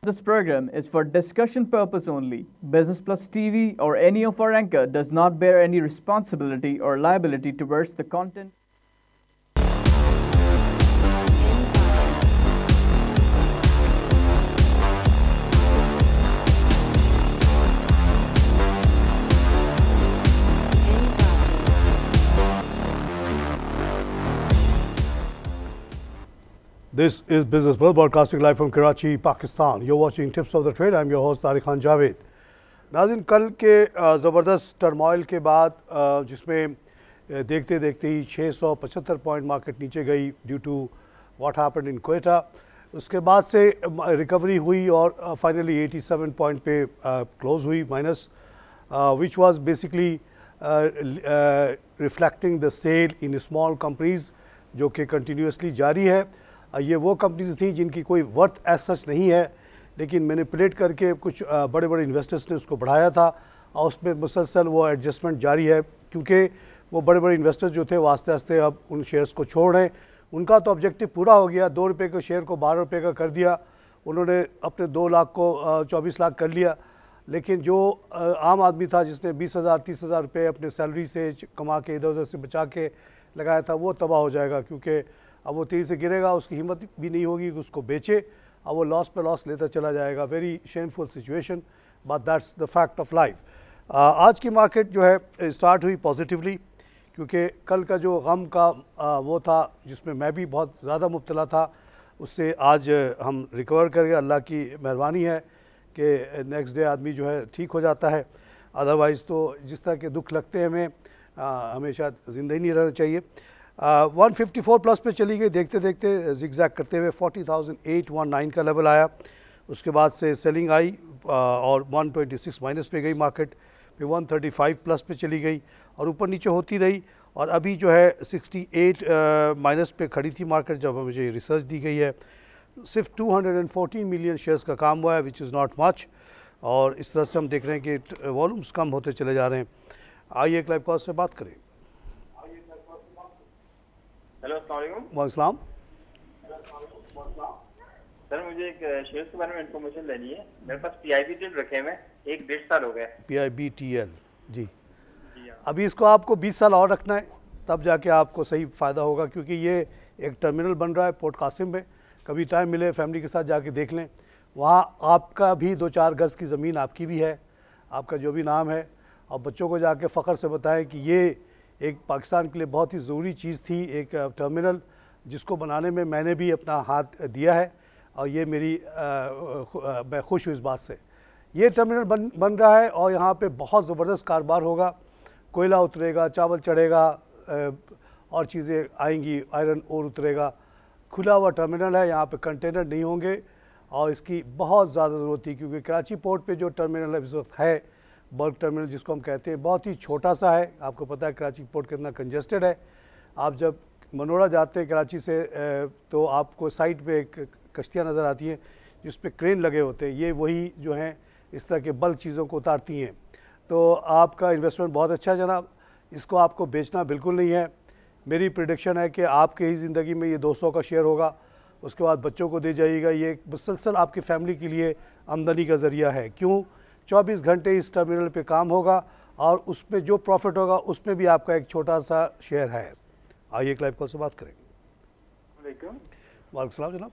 This program is for discussion purpose only. Business Plus TV or any of our anchor does not bear any responsibility or liability towards the content. This is Business Plus broadcasting live from Karachi, Pakistan. You're watching Tips of the Trade. I'm your host Tariq Khan Javed. नाज़रीन, कल के ज़बरदस्त turmoil के बाद जिसमें देखते देखते ही 675 point market नीचे गई due to what happened in Quetta, उसके बाद से रिकवरी हुई और फाइनली 87 पॉइंट पे क्लोज हुई minus, which was basically reflecting the sell in small companies जो कि कंटिन्यूसली जारी है. ये वो कंपनीज थी जिनकी कोई वर्थ एज सच नहीं है, लेकिन मैनिपुलेट करके कुछ बड़े बड़े इन्वेस्टर्स ने उसको बढ़ाया था और उसमें मुसलसल वो एडजस्टमेंट जारी है, क्योंकि वो बड़े बड़े इन्वेस्टर्स जो थे वो आस्ते आस्ते अब उन शेयर्स को छोड़ रहे हैं. उनका तो ऑब्जेक्टिव पूरा हो गया, 2 रुपये के शेयर को 12 रुपये का कर दिया, उन्होंने अपने 2 लाख को 24 लाख कर लिया. लेकिन जो आम आदमी था जिसने 20,000 30,000 रुपये अपने सैलरी से कमा के इधर उधर से बचा के लगाया था, वो तबाह हो जाएगा, क्योंकि अब वो तेज़ी से गिरेगा, उसकी हिम्मत भी नहीं होगी कि उसको बेचे, अब वो लॉस पे लॉस लेता चला जाएगा. Very shameful situation, but that's the fact of life. आज की मार्केट जो है स्टार्ट हुई पॉजिटिवली, क्योंकि कल का जो गम का वो था जिसमें मैं भी बहुत ज़्यादा मुब्तला था, उससे आज हम रिकवर कर गए. अल्लाह की मेहरबानी है कि नेक्स्ट डे आदमी जो है ठीक हो जाता है. अदरवाइज़ तो जिस तरह के दुख लगते हैं हमें, हमेशा ज़िंदा ही नहीं रहना चाहिए. 154 प्लस पे चली गई, देखते देखते जिगजैग करते हुए 40,819 का लेवल आया. उसके बाद से सेलिंग आई और 126 माइनस पे गई मार्केट, फिर 135 प्लस पे चली गई और ऊपर नीचे होती रही, और अभी जो है 68 माइनस पे खड़ी थी मार्केट जब मुझे रिसर्च दी गई है. सिर्फ 214 मिलियन शेयर्स का काम हुआ है, विच इज़ नॉट मच, और इस तरह से हम देख रहे हैं कि वॉल्यूम्स कम होते चले जा रहे हैं. आइए एक लाइव कॉल से बात करें. हेलो, अस्सलाम वालेकुम. सर, मुझे एक शेयर के बारे में इंफॉर्मेशन लेनी है. मेरे पास PIBTL रखे हुए हैं, 1-1.5 साल हो गए. PIBTL जी. अभी इसको आपको 20 साल और रखना है, तब जाके आपको सही फ़ायदा होगा, क्योंकि ये एक टर्मिनल बन रहा है पोर्ट कासिम में. कभी टाइम मिले फैमिली के साथ जाके देख लें. वहाँ आपका भी 2-4 गज़ की ज़मीन आपकी भी है, आपका जो भी नाम है, और बच्चों को जाके फ़ख्र से बताएं कि ये एक पाकिस्तान के लिए बहुत ही ज़रूरी चीज़ थी, एक टर्मिनल जिसको बनाने में मैंने भी अपना हाथ दिया है, और ये मेरी मैं खुश हूँ इस बात से. ये टर्मिनल बन रहा है और यहाँ पे बहुत ज़बरदस्त कारोबार होगा. कोयला उतरेगा, चावल चढ़ेगा, और चीज़ें आएंगी, आयरन ओर उतरेगा. खुला हुआ टर्मिनल है, यहाँ पे कंटेनर नहीं होंगे, और इसकी बहुत ज़्यादा ज़रूरत थी, क्योंकि कराची पोर्ट पे जो टर्मिनल इस वक्त है, बल्क टर्मिनल जिसको हम कहते हैं, बहुत ही छोटा सा है. आपको पता है कराची पोर्ट कितना कंजेस्टेड है. आप जब मनोड़ा जाते हैं कराची से तो आपको साइड पे एक कश्तियाँ नज़र आती हैं जिस पे क्रेन लगे होते हैं, ये वही जो हैं इस तरह के बल्क चीज़ों को उतारती हैं. तो आपका इन्वेस्टमेंट बहुत अच्छा है जनाब, इसको आपको बेचना बिल्कुल नहीं है. मेरी प्रिडिक्शन है कि आपके ही ज़िंदगी में ये 200 का शेयर होगा, उसके बाद बच्चों को दे जाइएगा. ये मुसलसल आपकी फैमिली के लिए आमदनी का ज़रिया है. क्यों? 24 घंटे इस टर्मिनल पे काम होगा, और उसमें जो प्रॉफिट होगा उसमें भी आपका एक छोटा सा शेयर है. आइए एक लाइव कॉल से बात करेंगे. वालेकुम सलाम जनाब.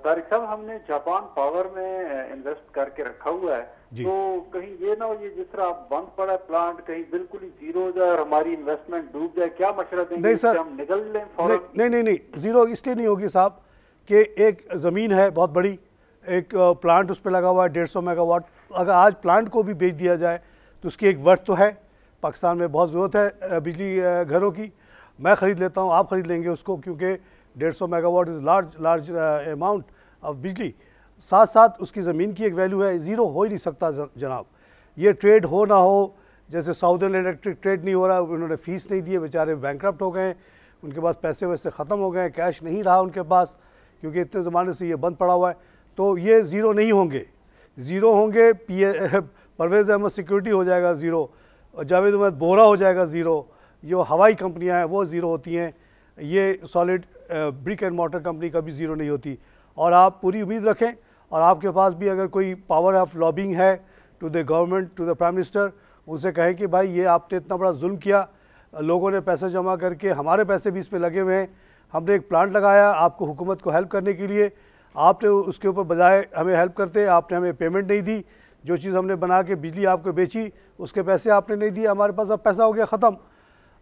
तारिक साहब, हमने जापान पावर में इन्वेस्ट करके रखा हुआ है, तो कहीं ये ना हो ये जिस तरह बंद पड़ा प्लांट कहीं बिल्कुल ही जीरो हो जाए और हमारी इन्वेस्टमेंट डूब जाए, क्या मशवरा देंगे? नहीं सर, हम निकल लें? नहीं, ज़ीरो इसलिए नहीं होगी साहब कि एक ज़मीन है बहुत बड़ी, एक प्लांट उस पर लगा हुआ है 150 मेगावाट. अगर आज प्लांट को भी बेच दिया जाए तो उसकी एक वर्थ तो है. पाकिस्तान में बहुत ज़रूरत है बिजली घरों की. मैं ख़रीद लेता हूँ, आप ख़रीद लेंगे उसको, क्योंकि 150 megawatt is large amount of बिजली. साथ साथ उसकी ज़मीन की एक वैल्यू है. ज़ीरो हो ही नहीं सकता जनाब. ये ट्रेड हो ना हो, जैसे साउदर्न इलेक्ट्रिक ट्रेड नहीं हो रहा, उन्होंने फ़ीस नहीं दी, बेचारे बैंकरप्ट हो गए, उनके पास पैसे वैसे ख़त्म हो गए, कैश नहीं रहा उनके पास, क्योंकि इतने ज़माने से ये बंद पड़ा हुआ है. तो ये ज़ीरो नहीं होंगे. ज़ीरो होंगे परवेज़ अहमद सिक्योरिटी हो जाएगा ज़ीरो, जावेद अहमद बोरा हो जाएगा ज़ीरो, जो हवाई कंपनियां हैं वो ज़ीरो होती हैं, ये solid brick and motor company कभी ज़ीरो नहीं होती। और आप पूरी उम्मीद रखें और आपके पास भी अगर कोई पावर ऑफ लॉबिंग है to the government, to the prime minister, उनसे कहें कि भाई ये आपने इतना बड़ा जुल्म किया, लोगों ने पैसे जमा करके, हमारे पैसे भी इस पर लगे हुए हैं, हमने एक प्लांट लगाया आपको हुकूमत को हेल्प करने के लिए, आपने उसके ऊपर बजाय हमें हेल्प करते आपने हमें पेमेंट नहीं दी, जो चीज़ हमने बना के बिजली आपको बेची उसके पैसे आपने नहीं दिए, हमारे पास अब पैसा हो गया ख़त्म।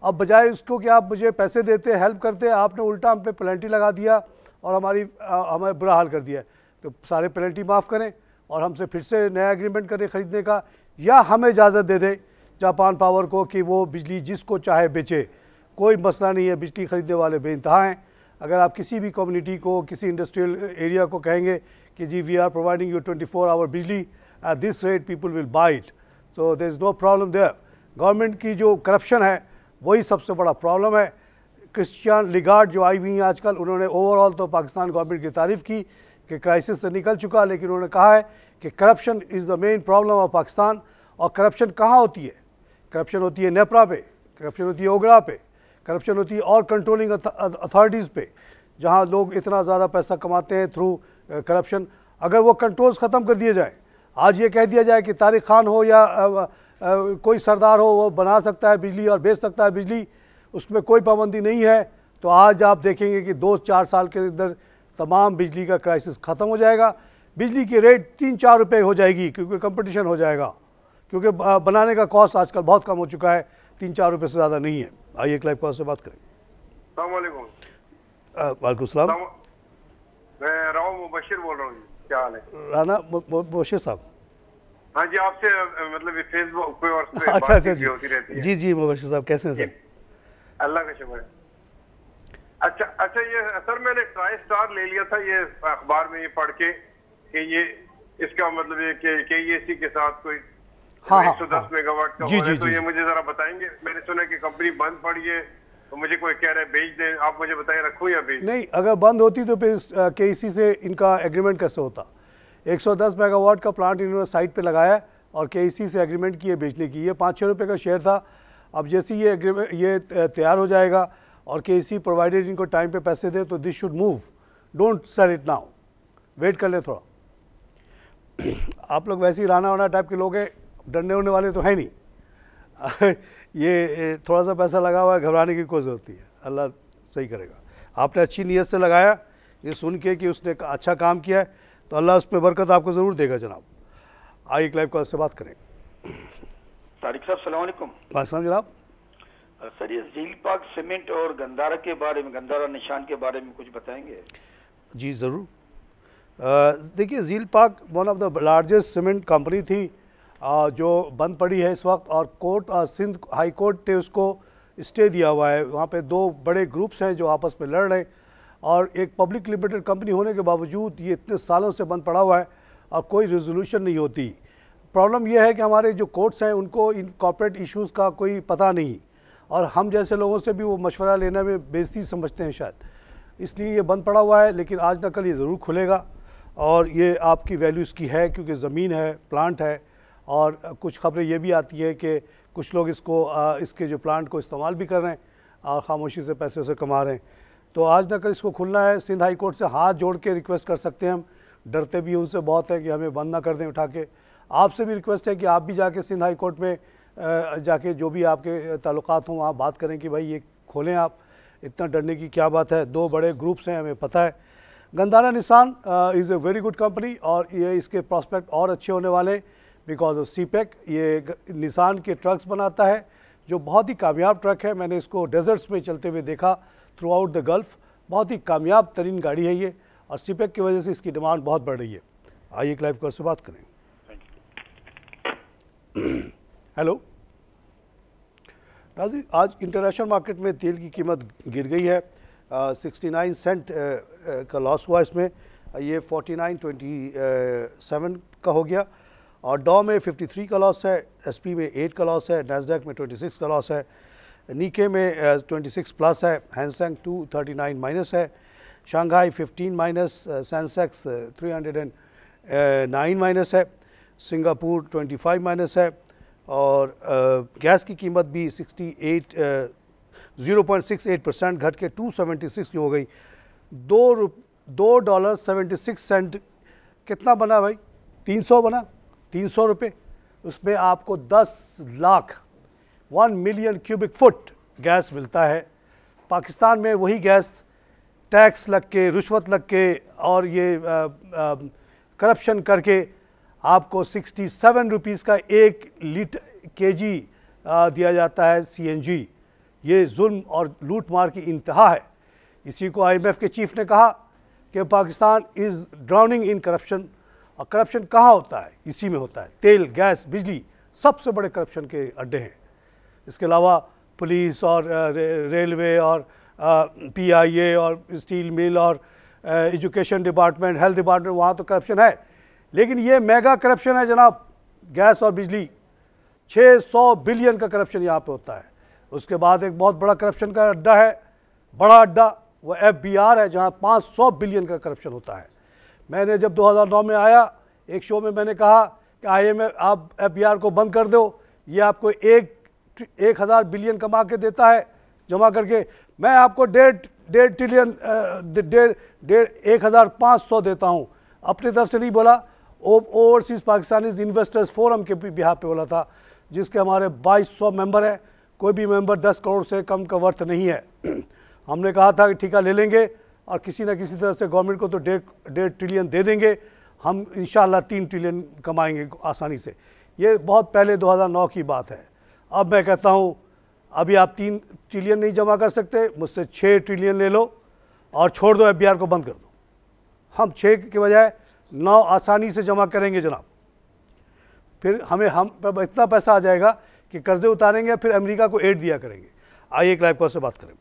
अब बजाय उसको कि आप मुझे पैसे देते, हेल्प करते, आपने उल्टा हम पे पेनल्टी लगा दिया और हमें बुरा हाल कर दिया। तो सारे पेनल्टी माफ़ करें और हमसे फिर से नया एग्रीमेंट करें ख़रीदने का, या हमें इजाज़त दे दें जापान पावर को कि वो बिजली जिसको चाहे बेचे, कोई मसला नहीं है, बिजली ख़रीदने वाले बेइंतहा हैं। अगर आप किसी भी कम्युनिटी को, किसी इंडस्ट्रियल एरिया को कहेंगे कि जी we are providing you 24 hour बिजली at this rate, people will buy it, so there is no problem there. Government की जो करप्शन है वही सबसे बड़ा प्रॉब्लम है। क्रिश्चियन लिगार्ड जो आई हुई हैं आजकल, उन्होंने ओवरऑल तो पाकिस्तान गवर्नमेंट की तारीफ़ की कि क्राइसिस से निकल चुका, लेकिन उन्होंने कहा है कि corruption is the main problem of Pakistan. और करप्शन कहाँ होती है? करप्शन होती है नेपरा पे, करप्शन होती है ओगरा पे, करप्शन होती है और कंट्रोलिंग अथॉरिटीज़ पे, जहाँ लोग इतना ज़्यादा पैसा कमाते हैं थ्रू करप्शन। अगर वो कंट्रोल्स ख़त्म कर दिए जाए, आज ये कह दिया जाए कि तारिक खान हो या कोई सरदार हो वो बना सकता है बिजली और बेच सकता है बिजली, उसमें कोई पाबंदी नहीं है, तो आज आप देखेंगे कि 2-4 साल के अंदर तमाम बिजली का क्राइसिस ख़त्म हो जाएगा। बिजली की रेट 3-4 रुपये हो जाएगी क्योंकि कंपटीशन हो जाएगा, क्योंकि बनाने का कॉस्ट आजकल बहुत कम हो चुका है, 3-4 रुपये से ज़्यादा नहीं है। आइए एक लाइव कॉल से बात करें। वालेकुम सलाम। मैं राव मुबशिर बोल रहा हूँ, क्या हाल है? राना मुबशिर साहब। हाँ जी, आपसे मतलब फेसबुक पे और अच्छा होती रहती है। जी मुबशिर साहब, कैसे हैं सर? अल्लाह का शुक्र है। अच्छा ये सर मैंने ट्राई स्टार ले लिया था, ये अखबार में ये पढ़ के कि ये इसका मतलब ये कि KEC के साथ कोई 110 मेगावाट का हो रहा है, तो ये मुझे जरा बताएंगे। मैंने सुना कि कंपनी बंद पड़ी है, तो मुझे कोई कह रहा है बेच दें, आप मुझे बताएं रखूं या बेच? नहीं, अगर बंद होती तो फिर KEC से इनका एग्रीमेंट कैसे होता? 110 मेगावाट का प्लांट इन्होंने साइट पे लगाया और KEC से एग्रीमेंट किए बेचने की। ये 5-6 रुपये का शेयर था। अब जैसे ये एग्रीमेंट ये तैयार हो जाएगा और KEC प्रोवाइडेड इनको टाइम पे पैसे दे, तो this should move, don't sell it now, wait कर ले थोड़ा। आप लोग वैसे ही राना वाना टाइप के लोग हैं, डरने उड़ने वाले तो है नहीं। ये थोड़ा सा पैसा लगा हुआ है, घबराने की कोई ज़रूरत नहीं है, अल्लाह सही करेगा। आपने अच्छी नीयत से लगाया, ये सुन के कि उसने अच्छा काम किया है, तो अल्लाह उस पर बरकत आपको ज़रूर देगा जनाब। आइए एक लाइव कॉल से बात करें। तारिक साहब सलाम अलैकुम। वालेकुम जनाब। सर ये झील पाक सीमेंट और गंदारा के बारे में, गंदारा निशान के बारे में कुछ बताएंगे? जी ज़रूर। देखिए झील पाक one of the largest cement company थी जो बंद पड़ी है इस वक्त, और कोर्ट सिंध हाई कोर्ट ने उसको स्टे दिया हुआ है। वहाँ पे 2 बड़े ग्रुप्स हैं जो आपस में लड़ रहे हैं, और एक पब्लिक लिमिटेड कंपनी होने के बावजूद ये इतने सालों से बंद पड़ा हुआ है और कोई रेजोल्यूशन नहीं होती। प्रॉब्लम यह है कि हमारे जो कोर्ट्स हैं उनको इन कॉर्पोरेट इश्यूज़ का कोई पता नहीं, और हम जैसे लोगों से भी वो मशवरा लेने में बेइज्जती समझते हैं शायद, इसलिए ये बंद पड़ा हुआ है। लेकिन आज न कल ये ज़रूर खुलेगा, और ये आपकी वैल्यूज़ की है क्योंकि ज़मीन है, प्लांट है, और कुछ खबरें ये भी आती है कि कुछ लोग इसके जो प्लांट को इस्तेमाल भी कर रहे हैं और ख़ामोशी से पैसे उसे कमा रहे हैं। तो आज न कल इसको खुलना है। सिंध हाई कोर्ट से हाथ जोड़ के रिक्वेस्ट कर सकते हैं हम, डरते भी उनसे बहुत है कि हमें बंद ना कर दें उठा के। आपसे भी रिक्वेस्ट है कि आप भी जाके सिंध हाई कोर्ट में जाके जो भी आपके ताल्लुकात हों वहाँ बात करें कि भाई ये खोलें आप, इतना डरने की क्या बात है। 2 बड़े ग्रुप्स हैं, हमें पता है। गंदारा निशान is a very good company, और ये इसके प्रॉस्पेक्ट और अच्छे होने वाले बिकॉज ऑफ CPEC। ये निशान के ट्रक्स बनाता है जो बहुत ही कामयाब ट्रक है। मैंने इसको डेजर्ट्स में चलते हुए देखा थ्रू आउट द गल्फ़, बहुत ही कामयाब तरीन गाड़ी है ये, और CPEC की वजह से इसकी डिमांड बहुत बढ़ रही है। आइए एक लाइव कॉल से बात करें। हेलो नाज़रीन, आज इंटरनेशनल मार्केट में तेल की कीमत गिर गई है। 69 सेंट का लॉस हुआ इसमें, ये 49.27 का हो गया, और डॉ में 53 का लॉस है, SP में 8 का लॉस है, नैस्डैक में 26 का लॉस है, नीके में 26 प्लस है, हैंसेंग 239 माइनस है, शंघाई 15 माइनस, सेंसेक्स 309 माइनस है, सिंगापुर 25 माइनस है, और गैस की कीमत भी 0.68% घट के 276 की हो गई। $2.76 कितना बना भाई? 300 बना, 300 रुपये। उसमें आपको 10 lakh 1 million cubic foot gas मिलता है। पाकिस्तान में वही गैस टैक्स लग के, रिश्वत लग के और ये करप्शन करके आपको 67 रुपीज़ का 1 लीटर केजी दिया जाता है CNG। ये जुल्म और लूट मार की इंतहा है। इसी को IMF के चीफ ने कहा कि Pakistan is drowning in corruption. और करप्शन कहाँ होता है? इसी में होता है। तेल, गैस, बिजली सबसे बड़े करप्शन के अड्डे हैं। इसके अलावा पुलिस और रेलवे और PIA और स्टील मिल और एजुकेशन डिपार्टमेंट, हेल्थ डिपार्टमेंट, वहाँ तो करप्शन है। लेकिन ये मेगा करप्शन है जनाब, गैस और बिजली। 600 बिलियन का करप्शन यहाँ पे होता है। उसके बाद एक बहुत बड़ा करप्शन का अड्डा है, बड़ा अड्डा, वो FBR है, जहाँ 500 बिलियन का करप्शन होता है। मैंने जब 2009 में आया, एक शो में मैंने कहा कि IMF आप FBR को बंद कर दो, ये आपको 1,000 बिलियन कमा के देता है जमा करके। मैं आपको 1.5 ट्रिलियन 1,500 देता हूँ। अपनी तरफ से नहीं बोला, ओवरसीज़ पाकिस्तानी इन्वेस्टर्स फोरम के बिहार पे बोला था, जिसके हमारे 2200 मेंबर हैं। कोई भी मेंबर 10 करोड़ से कम का वर्थ नहीं है। हमने कहा था कि ठेका ले लेंगे और किसी न किसी तरह से गवर्नमेंट को तो 1.5 ट्रिलियन दे देंगे, हम इंशाल्लाह 3 ट्रिलियन कमाएंगे आसानी से। ये बहुत पहले 2009 की बात है। अब मैं कहता हूँ अभी आप 3 ट्रिलियन नहीं जमा कर सकते, मुझसे 6 ट्रिलियन ले लो और छोड़ दो, FBR को बंद कर दो। हम 6 के बजाय 9 आसानी से जमा करेंगे जनाब। फिर हम पर इतना पैसा आ जाएगा कि कर्जे उतारेंगे, फिर अमेरिका को एड दिया करेंगे। आइए एक लाइव कॉल से बात करें।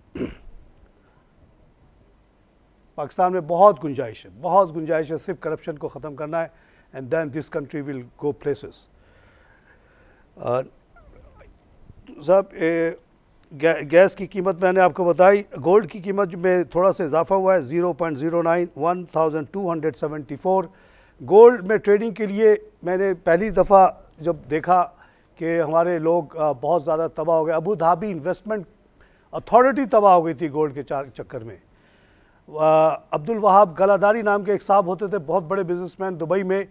पाकिस्तान में बहुत गुंजाइश है, बहुत गुंजाइश है। सिर्फ करप्शन को ख़त्म करना है and then this country will go places. साहब गैस की कीमत मैंने आपको बताई। गोल्ड की कीमत में थोड़ा सा इजाफा हुआ है, 0.09, 1274। गोल्ड में ट्रेडिंग के लिए मैंने पहली दफ़ा जब देखा कि हमारे लोग बहुत ज़्यादा तबाह हो गए। अबू धाबी इन्वेस्टमेंट अथॉरिटी तबाह हो गई थी गोल्ड के चक्कर में। अब्दुल वहाब गलादारी नाम के एक साहब होते थे, बहुत बड़े बिजनेसमैन, दुबई में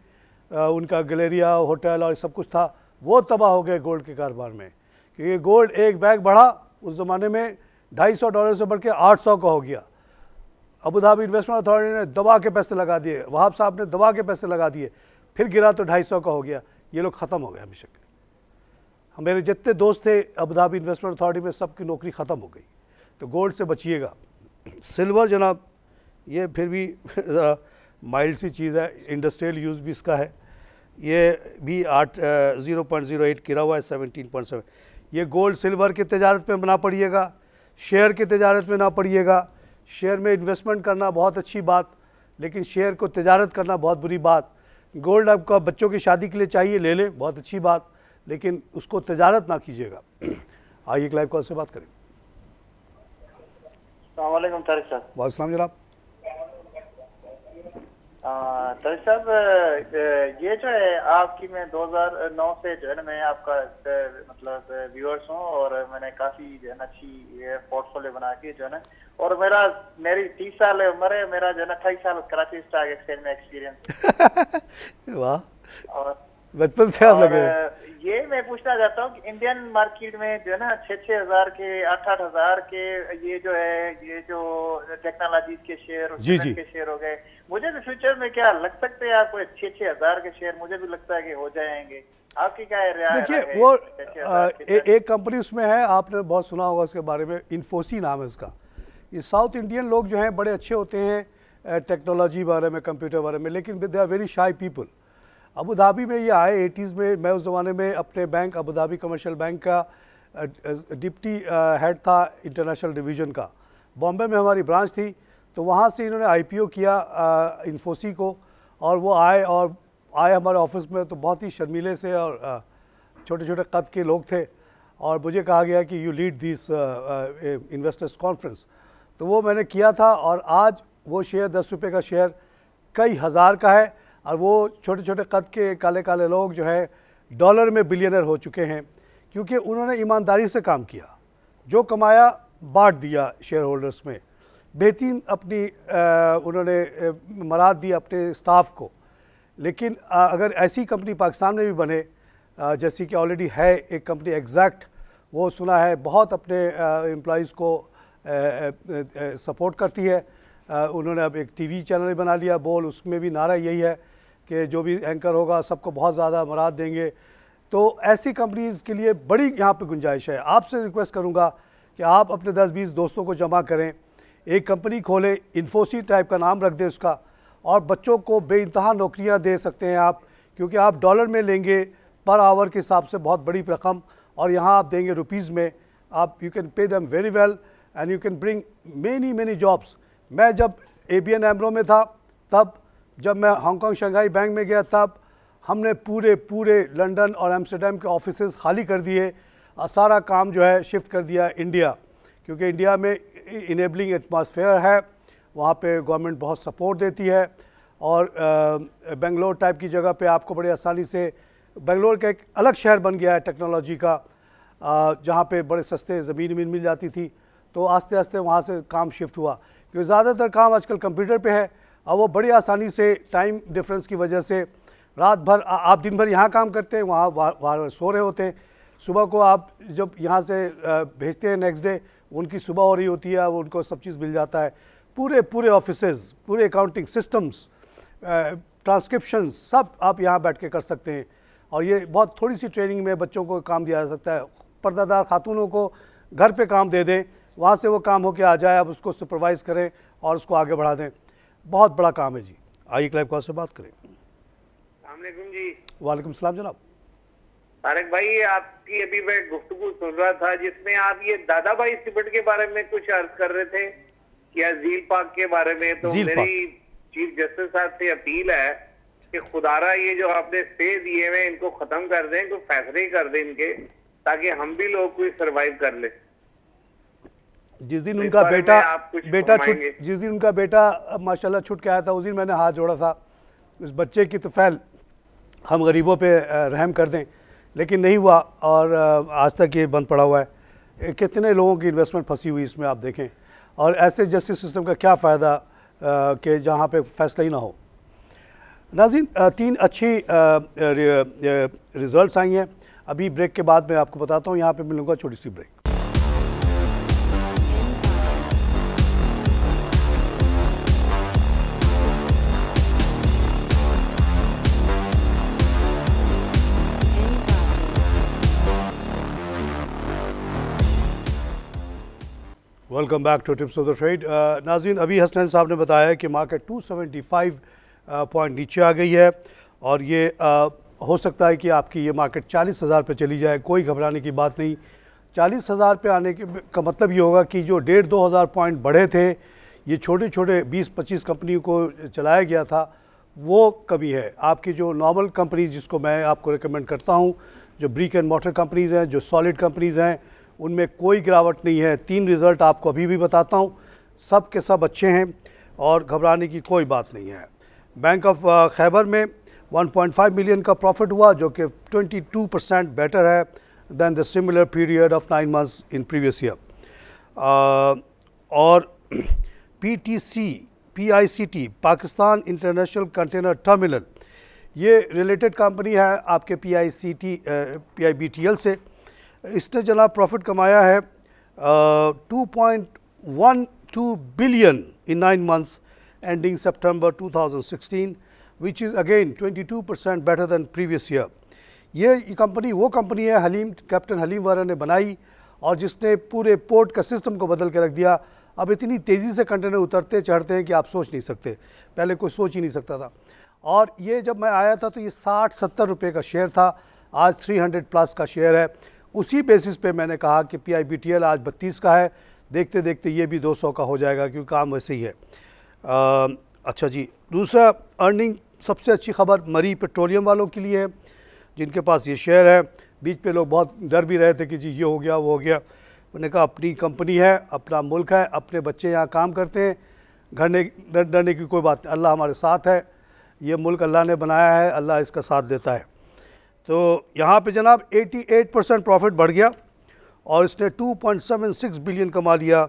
उनका गैलेरिया, होटल और सब कुछ था। वो तबाह हो गए गोल्ड के कारोबार में, क्योंकि गोल्ड एक बैग बढ़ा उस ज़माने में $250 से बढ़ के 800 का हो गया। अबू धाबी इन्वेस्टमेंट अथॉरिटी ने दबा के पैसे लगा दिए, वहाब साहब ने दबा के पैसे लगा दिए, फिर गिरा तो 250 का हो गया। ये लोग ख़त्म हो गए हमेशा के। मेरे जितने दोस्त थे अबू धाबी इन्वेस्टमेंट अथॉरिटी में, सबकी नौकरी ख़त्म हो गई। तो गोल्ड से बचिएगा। सिल्वर जनाब, ये फिर भी माइल्ड सी चीज़ है, इंडस्ट्रियल यूज़ भी इसका है। ये भी 0.08 गिरा हुआ है 17.7। ये गोल्ड सिल्वर की तजारत में ना पड़िएगा, शेयर की तजारत में ना पड़िएगा। शेयर में इन्वेस्टमेंट करना बहुत अच्छी बात, लेकिन शेयर को तजारत करना बहुत बुरी बात। गोल्ड आपको बच्चों की शादी के लिए चाहिए, ले लें, बहुत अच्छी बात, लेकिन उसको तजारत ना कीजिएगा। आइए एक लाइव कॉल से बात करें। अस्सलाम वालेकुम तारिक साहब। वालेकुम जनाब। तारिक साहब, ये जो है आपकी, मैं 2009 से जो है ना मैं आपका मतलब व्यूअर्स हूँ, और मैंने काफी जो है ना अच्छी पोर्टफोलियो बना के जो है ना, और मेरी 30 साल उम्र है, मेरा जो है ना 28 साल कराची स्टॉक एक्सचेंज में एक्सपीरियंस। वाह, बचपन से आप लगे। ये मैं पूछना चाहता हूँ कि इंडियन मार्केट में जो है ना 6-6 हज़ार के, 8-8 हज़ार के ये जो है, ये जो टेक्नोलॉजी के शेयर के शेयर हो गए, मुझे भी फ्यूचर में क्या लग सकते हैं आपको 6-6 हज़ार के शेयर? मुझे भी लगता है कि हो जाएंगे। आपकी क्या राय? देखिए वो एक कंपनी उसमें है, आपने बहुत सुना होगा उसके बारे में, इन्फोसी नाम है उसका। ये साउथ इंडियन लोग जो हैं बड़े अच्छे होते हैं टेक्नोलॉजी बारे में, कंप्यूटर बारे में, लेकिन they are very shy people. Abu Dhabi में ये आए 80s में। मैं उस ज़माने में अपने bank Abu Dhabi commercial bank का डिप्टी हेड था इंटरनेशनल डिवीज़न का। बॉम्बे में हमारी ब्रांच थी, तो वहाँ से इन्होंने IPO किया इन्फोसी को, और वो आए हमारे ऑफिस में, तो बहुत ही शर्मीले से और छोटे छोटे कद के लोग थे, और मुझे कहा गया कि you lead this investors conference. तो वो मैंने किया था, और आज वो शेयर 10 रुपये का शेयर कई हज़ार का है, और वो छोटे छोटे कद के काले काले लोग जो है डॉलर में बिलियनर हो चुके हैं, क्योंकि उन्होंने ईमानदारी से काम किया, जो कमाया बांट दिया शेयर होल्डर्स में, बेहतरीन अपनी उन्होंने मराद दी अपने स्टाफ को। लेकिन अगर ऐसी कंपनी पाकिस्तान में भी बने, जैसी कि ऑलरेडी है एक कंपनी एग्जैक्ट, वो सुना है बहुत अपने एम्प्लॉइज़ को सपोर्ट करती है। उन्होंने अब एक टीवी चैनल बना लिया बोल, उसमें भी नारा यही है कि जो भी एंकर होगा सबको बहुत ज़्यादा मराद देंगे। तो ऐसी कंपनीज़ के लिए बड़ी यहाँ पे गुंजाइश है। आपसे रिक्वेस्ट करूँगा कि आप अपने 10-20 दोस्तों को जमा करें, एक कंपनी खोलें, इन्फोसिस टाइप का नाम रख दें उसका, और बच्चों को बेइंतहा नौकरियाँ दे सकते हैं आप, क्योंकि आप डॉलर में लेंगे पर आवर के हिसाब से बहुत बड़ी रकम, और यहाँ आप देंगे रुपीज़ में। आप you can pay them very well and you can bring many jobs. मैं जब ABN AMRO में था, तब जब मैं हांगकांग शंघाई बैंक में गया, तब हमने पूरे लंदन और एम्स्टर्डम के ऑफिसेज खाली कर दिए, सारा काम जो है शिफ्ट कर दिया इंडिया, क्योंकि इंडिया में इनेबलिंग एटमॉस्फेयर है, वहाँ पे गवर्नमेंट बहुत सपोर्ट देती है। और बेंगलोर टाइप की जगह पे आपको बड़ी आसानी से, बेंगलोर का एक अलग शहर बन गया है टेक्नोलॉजी का, जहाँ पे बड़े सस्ते ज़मीन मिल जाती थी। तो आस्ते आस्ते वहाँ से काम शिफ्ट हुआ, क्योंकि ज़्यादातर काम आजकल कंप्यूटर पे है, और वो बड़ी आसानी से टाइम डिफरेंस की वजह से रात भर आप दिन भर यहाँ काम करते हैं, वहाँ सो रहे होते हैं। सुबह को आप जब यहाँ से भेजते हैं नेक्स्ट डे, उनकी सुबह हो रही होती है, वो उनको सब चीज़ मिल जाता है। पूरे ऑफिसेज, पूरे अकाउंटिंग सिस्टम्स, ट्रांसक्रिप्शन सब आप यहाँ बैठ के कर सकते हैं। और ये बहुत थोड़ी सी ट्रेनिंग में बच्चों को काम दिया जा सकता है। पर्दादार खातूनों को घर पे काम दे दें, वहाँ से वो काम होके आ जाए, आप उसको सुपरवाइज़ करें और उसको आगे बढ़ा दें। बहुत बड़ा काम है जी। आइए क्लाइव कॉल से बात करें। अस्सलामुअलैकुम जी। वालेकुम सलाम जनाब। तारिक भाई, आपकी अभी मैं गुफ्तगू सुन रहा था जिसमें आप ये दादा भाई सिमट के बारे में कुछ अर्ज कर रहे थे, या झील पार्क के बारे में। तो मेरी चीफ जस्टिस साहब से अपील है कि खुदारा ये जो आपने स्टे दिए हुए इनको खत्म कर दें, कोई फैसले कर दें इनके, ताकि हम भी लोग कोई सरवाइव कर ले। जिस दिन उनका बेटा माशाल्लाह छूट के आया था, उस दिन मैंने हाथ जोड़ा था उस बच्चे की तुफैल हम गरीबों पे रहम कर दें, लेकिन नहीं हुआ और आज तक ये बंद पड़ा हुआ है। कितने लोगों की इन्वेस्टमेंट फंसी हुई इसमें आप देखें। और ऐसे जस्टिस सिस्टम का क्या फ़ायदा कि जहाँ पे फैसला ही ना हो। नाज़रीन, 3 अच्छी रिज़ल्ट्स आई हैं। अभी ब्रेक के बाद मैं आपको बताता हूँ, यहाँ पे मिलूँगा छोटी सी break. Welcome back to tips of the trade. नाज़रीन, अभी हसनैन साहब ने बताया कि मार्केट 275 पॉइंट नीचे आ गई है, और ये हो सकता है कि आपकी ये मार्केट 40,000 पे चली जाए। कोई घबराने की बात नहीं। 40,000 पे आने का मतलब ये होगा कि जो 1,500-2 हज़ार पॉइंट बढ़े थे, ये छोटे 20-25 कंपनियों को चलाया गया था, वो कमी है। आपकी जो नॉर्मल कंपनीज जिसको मैं आपको रिकमेंड करता हूँ, जो ब्रिक एंड मोटर कंपनीज़ हैं, जो सॉलिड कंपनीज़ हैं, उनमें कोई गिरावट नहीं है। 3 रिज़ल्ट आपको अभी भी बताता हूँ, सब के सब अच्छे हैं और घबराने की कोई बात नहीं है। बैंक ऑफ खैबर में 1.5 मिलियन का प्रॉफिट हुआ, जो कि 22% बेटर है than the similar period of 9 months in previous year. और PICT Pakistan international container terminal, ये रिलेटेड कंपनी है आपके PIBTL से। इसने जनाब प्रॉफिट कमाया है 2.12 billion in 9 months ending September 2016, which is again 22% better than previous year. ये कंपनी वो कंपनी है कैप्टन हलीम वारा ने बनाई, और जिसने पूरे पोर्ट का सिस्टम को बदल के रख दिया। अब इतनी तेज़ी से कंटेनर उतरते चढ़ते हैं कि आप सोच नहीं सकते, पहले कोई सोच ही नहीं सकता था। और ये जब मैं आया था तो ये 60-70 रुपये का शेयर था, आज 300+ का शेयर है। उसी बेसिस पे मैंने कहा कि PIBTL आज 32 का है, देखते देखते ये भी 200 का हो जाएगा, क्योंकि काम वैसे ही है। अच्छा जी, दूसरा अर्निंग सबसे अच्छी खबर मरी पेट्रोलियम वालों के लिए है, जिनके पास ये शेयर है। बीच पे लोग बहुत डर भी रहे थे कि जी ये हो गया वो हो गया। मैंने कहा अपनी कंपनी है, अपना मुल्क है, अपने बच्चे यहाँ काम करते हैं, डरने की कोई बात नहीं। अल्लाह हमारे साथ है, ये मुल्क अल्लाह ने बनाया है, अल्लाह इसका साथ देता है। तो यहाँ पे जनाब 88% प्रॉफिट बढ़ गया, और इसने 2.76 बिलियन कमा लिया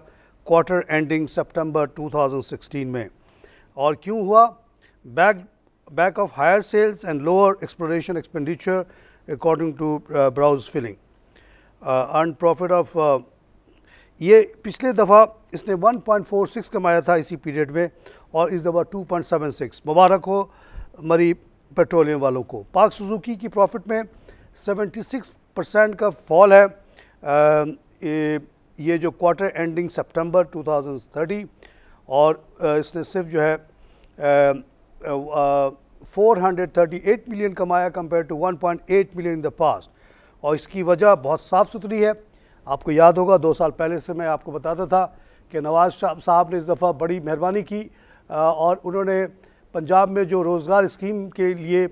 क्वार्टर एंडिंग सितंबर 2016 में। और क्यों हुआ? Back back of higher sales and lower exploration expenditure according to Browse Filling. Earned profit of ये पिछले दफ़ा इसने 1.46 कमाया था इसी पीरियड में और इस दफ़ा 2.76। मुबारक हो मरी पेट्रोलियम वालों को। पाक सुजुकी की प्रॉफिट में 76% का फॉल है ये जो क्वार्टर एंडिंग सितंबर 2030 और इसने सिर्फ जो है 438 मिलियन कमाया compare to 1.8 million in the past. और इसकी वजह बहुत साफ़ सुथरी है। आपको याद होगा 2 साल पहले से मैं आपको बताता था कि नवाज़ साहब ने इस दफ़ा बड़ी मेहरबानी की और उन्होंने पंजाब में जो रोज़गार स्कीम के लिए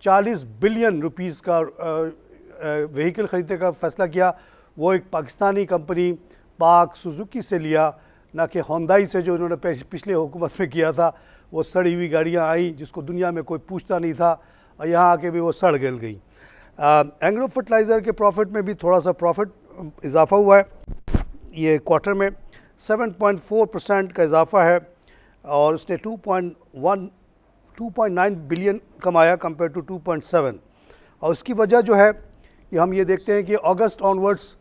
40 बिलियन रुपीस का व्हीकल ख़रीदने का फ़ैसला किया। वो एक पाकिस्तानी कंपनी पाक सुजुकी से लिया, ना कि होंडाई से जो उन्होंने पिछले हुकूमत में किया था। वो सड़ी हुई गाड़ियाँ आई जिसको दुनिया में कोई पूछता नहीं था और यहाँ आके भी वो सड़ गल गई। एंग्रो फर्टिलाइज़र के प्रॉफिट में भी थोड़ा सा प्रॉफिट इजाफा हुआ है। ये क्वार्टर में 7.4% का इजाफा है और उसने 2.9 बिलियन कमाया कंपेयर टू 2.7। और उसकी वजह जो है कि हम ये देखते हैं कि अगस्त ऑनवर्ड्स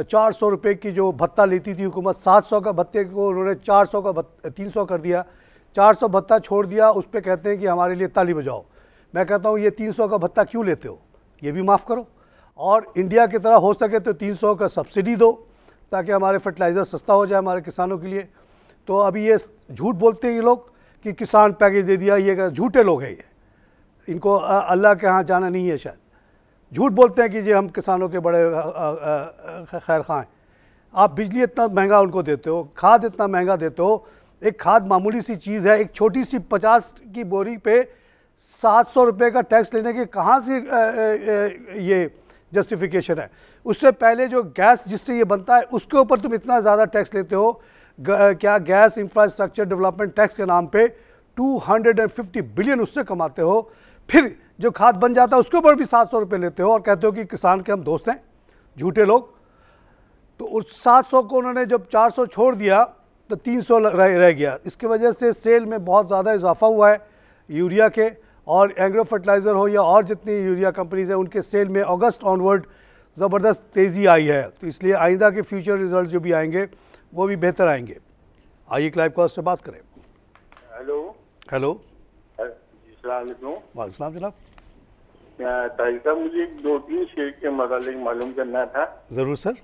400 रुपये की जो भत्ता लेती थी हुकूमत, 700 का भत्ते को उन्होंने 400 का 300 कर दिया। 400 भत्ता छोड़ दिया, उस पर कहते हैं कि हमारे लिए ताली बजाओ। मैं कहता हूँ ये 300 का भत्ता क्यों लेते हो, ये भी माफ़ करो। और इंडिया की तरह हो सके तो 300 का सब्सिडी दो ताकि हमारे फर्टिलाइज़र सस्ता हो जाए हमारे किसानों के लिए। तो अभी ये झूठ बोलते हैं ये लोग कि किसान पैकेज दे दिया, ये झूठे लोग हैं। ये इनको अल्लाह के यहाँ जाना नहीं है शायद। झूठ बोलते हैं कि ये हम किसानों के बड़े खैर खां हैं। आप बिजली इतना महंगा उनको देते हो, खाद इतना महंगा देते हो। एक खाद मामूली सी चीज़ है, एक छोटी सी 50 की बोरी पे 700 रुपये का टैक्स लेने के कहाँ से ये जस्टिफिकेशन है। उससे पहले जो गैस जिससे ये बनता है उसके ऊपर तुम इतना ज़्यादा टैक्स लेते हो। क्या गैस इंफ्रास्ट्रक्चर डेवलपमेंट टैक्स के नाम पे 250 बिलियन उससे कमाते हो, फिर जो खाद बन जाता है उसके ऊपर भी 700 रुपये लेते हो और कहते हो कि किसान के हम दोस्त हैं। झूठे लोग। तो उस 700 को उन्होंने जब 400 छोड़ दिया तो 300 रह गया। इसकी वजह से सेल में बहुत ज़्यादा इजाफा हुआ है यूरिया के, और एग्रो फर्टिलाइज़र हो या और जितनी यूरिया कंपनीज़ हैं उनके सेल में अगस्त ऑनवर्ड ज़बरदस्त तेज़ी आई है। तो इसलिए आइंदा के फ्यूचर रिजल्ट जो भी आएंगे वो भी बेहतर आएंगे। आइए क्लाइव कॉस्ट से बात करें। हेलो वालेकुम जनाब। साहब मुझे 2-3 शेयर के मतलब मालूम करना था। ज़रूर सर।